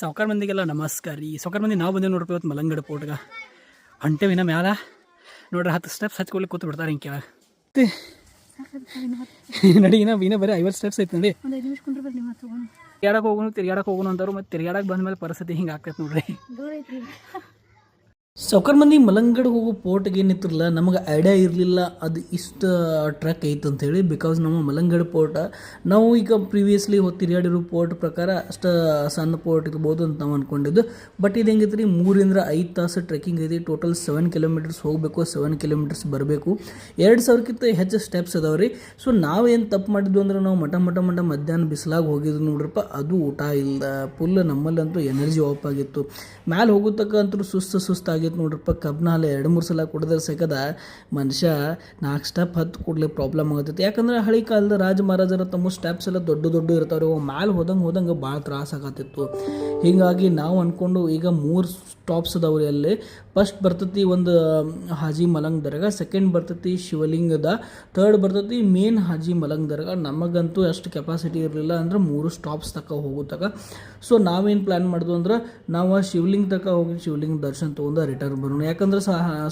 ಸಾವ್ಕಾರ ಮಂದಿಗೆಲ್ಲ ನಮಸ್ಕಾರ ರೀ. ಸಾವ್ಕಾರ ಮಂದಿ ನಾವು ಬಂದೇವೆ ನೋಡ್ರಿ ಇವತ್ತು ಮಲಂಗಡ ಪೋಟ್ಗೆ ಹೊಂಟೇವಿನ ಮ್ಯಾಲ ನೋಡ್ರಿ 10 ಸ್ಟೆಪ್ಸ್ ಹಚ್ಕೊಳ್ಲಿಕ್ಕೆ ಕೂತು ಬಿಡ್ತಾರೆ ಹಿಂಗೆ ಕೆಳಗೆ ನಡಿ ಇನ್ನ ಬರೀ 50 ಸ್ಟೆಪ್ಸ್ ಐತೆ ನೋಡಿ. ತಿರ್ಗಾಡಕ್ಕೆ ಹೋಗೋಣ ಅಂತಾರು ಮತ್ತು ತಿರ್ಗಾಡಕ್ಕೆ ಬಂದ ಮೇಲೆ ಪರಿಸ್ಥಿತಿ ಹಿಂಗೆ ಆಗ್ತೈತೆ ನೋಡ್ರಿ. ಸಾವ್ಕಾರ ಮಂದಿ ಮಲಂಗಡ ಹೋಗೋ ಪೋರ್ಟ್ಗೆ ಏನಿತ್ತಿರಲ್ಲ ನಮಗೆ ಐಡಿಯಾ ಇರಲಿಲ್ಲ ಅದು ಇಷ್ಟು ಟ್ರಕ್ ಐತೆ ಅಂಥೇಳಿ. ಬಿಕಾಸ್ ನಮ್ಮ ಮಲಂಗಡ ಪೋರ್ಟ್ ನಾವು ಈಗ ಪ್ರಿವಿಯಸ್ಲಿ ತಿರುಗಾಡಿರೋ ಪೋರ್ಟ್ ಪ್ರಕಾರ ಅಷ್ಟು ಸಣ್ಣ ಪೋರ್ಟ್ ಇರ್ಬೋದು ಅಂತ ನಾವು ಅಂದ್ಕೊಂಡಿದ್ದು. ಬಟ್ ಇದು ಹೆಂಗೈತೆ ರೀ 3 ರಿಂದ 5 ತಾಸು ಟ್ರೆಕ್ಕಿಂಗ್ ಐತಿ. ಟೋಟಲ್ 7 ಕಿಲೋಮೀಟರ್ಸ್ ಹೋಗಬೇಕು, 7 ಕಿಲೋಮೀಟರ್ಸ್ ಬರಬೇಕು. 2000ಕ್ಕಿಂತ ಹೆಚ್ಚು ಸ್ಟೆಪ್ಸ್ ಅದಾವೆ ರೀ. ಸೊ ನಾವೇನು ತಪ್ಪು ಮಾಡಿದ್ವು ಅಂದ್ರೆ ನಾವು ಮಠ ಮಧ್ಯಾಹ್ನ ಬಿಸಿಲಾಗಿ ಹೋಗಿದ್ವಿ ನೋಡ್ರಪ್ಪ. ಅದು ಊಟ ಇಲ್ಲ, ಫುಲ್ ನಮ್ಮಲ್ಲಂತೂ ಎನರ್ಜಿ ಆಫ್ ಆಗಿತ್ತು. ಮ್ಯಾಲೆ ಹೋಗೋತಕ್ಕ ಅಂತೂ ಸುಸ್ತಾಗಿತ್ತು ನೋಡ್ರಪ್ಪ. ಕಬ್ನ ಹಾಲು 2-3 ಸಲ ಕುಡಿದ್ರೆ ಸಿಕ್ಕದ ಮನುಷ್ಯ 4 ಸ್ಟೆಪ್ ಹತ್ತು ಕೂಡಲೇ ಪ್ರಾಬ್ಲಮ್ ಆಗತ್ತೈತಿ. ಯಾಕಂದ್ರೆ ಹಳಿ ಕಾಲದ ರಾಜ ಮಹಾರಾಜರ ತಮ್ಮ ಸ್ಟೆಪ್ಸ್ ಎಲ್ಲ ದೊಡ್ಡ ಇರ್ತಾವ್ರಿ. ಅವು ಮ್ಯಾಲೆ ಹೋದಂಗೆ ಭಾಳ ತ್ರಾಸ ಆಗತ್ತಿತ್ತು. ಹೀಗಾಗಿ ನಾವು ಅಂದ್ಕೊಂಡು ಈಗ 3 ಸ್ಟಾಪ್ಸ್ ಅದಾವ್ರಿ ಅಲ್ಲಿ. ಫಸ್ಟ್ ಬರ್ತೈತಿ ಒಂದು ಹಾಜಿ ಮಲಂಗ್ ದರ್ಗಾ, ಸೆಕೆಂಡ್ ಬರ್ತೈತಿ ಶಿವಲಿಂಗದ, ಥರ್ಡ್ ಬರ್ತೈತಿ ಮೇನ್ ಹಾಜಿ ಮಲಂಗ್ ದರ್ಗಾ. ನಮಗಂತೂ ಅಷ್ಟು ಕೆಪಾಸಿಟಿ ಇರಲಿಲ್ಲ ಅಂದ್ರೆ 3 ಸ್ಟಾಪ್ಸ್ ತಕ್ಕ ಹೋಗೋತಕ್ಕ. ಸೊ ನಾವೇನು ಪ್ಲ್ಯಾನ್ ಮಾಡಿದ್ವು ಅಂದ್ರೆ ನಾವು ಶಿವಲಿಂಗ ತಕ್ಕ ಹೋಗಿ ಶಿವಲಿಂಗ ದರ್ಶನ ತೊಗೊಂಡು ರಿಟರ್ನ್ ಬರೋಣ. ಯಾಕಂದ್ರೆ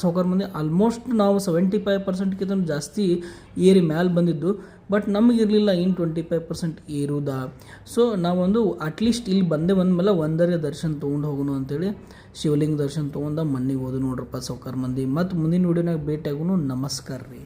ಸಾವ್ಕಾರ ಮಂದಿ ಆಲ್ಮೋಸ್ಟ್ ನಾವು 75%ಕ್ಕಿಂತ ಜಾಸ್ತಿ ಏರಿ ಮ್ಯಾಲೆ ಬಂದಿದ್ದು. ಬಟ್ ನಮಗಿರಲಿಲ್ಲ ಇನ್ನು 25% ಏರುವುದ. ಸೊ ನಾವೊಂದು ಅಟ್ಲೀಸ್ಟ್ ಇಲ್ಲಿ ಬಂದಮೇಲೆ ಒಂದರೇ ದರ್ಶನ ತೊಗೊಂಡು ಹೋಗೋಣ ಅಂತೇಳಿ ಶಿವಲಿಂಗ ದರ್ಶನ ತೊಗೊಂಡು ಮನೆಗೆ ಹೋದು ನೋಡ್ರಪ್ಪ ಸಾವ್ಕಾರ ಮಂದಿ. ಮತ್ತು ಮುಂದಿನ ವೀಡಿಯೋನಾಗ ಭೇಟಿ ಆಗೋಣ. ನಮಸ್ಕಾರ ರೀ.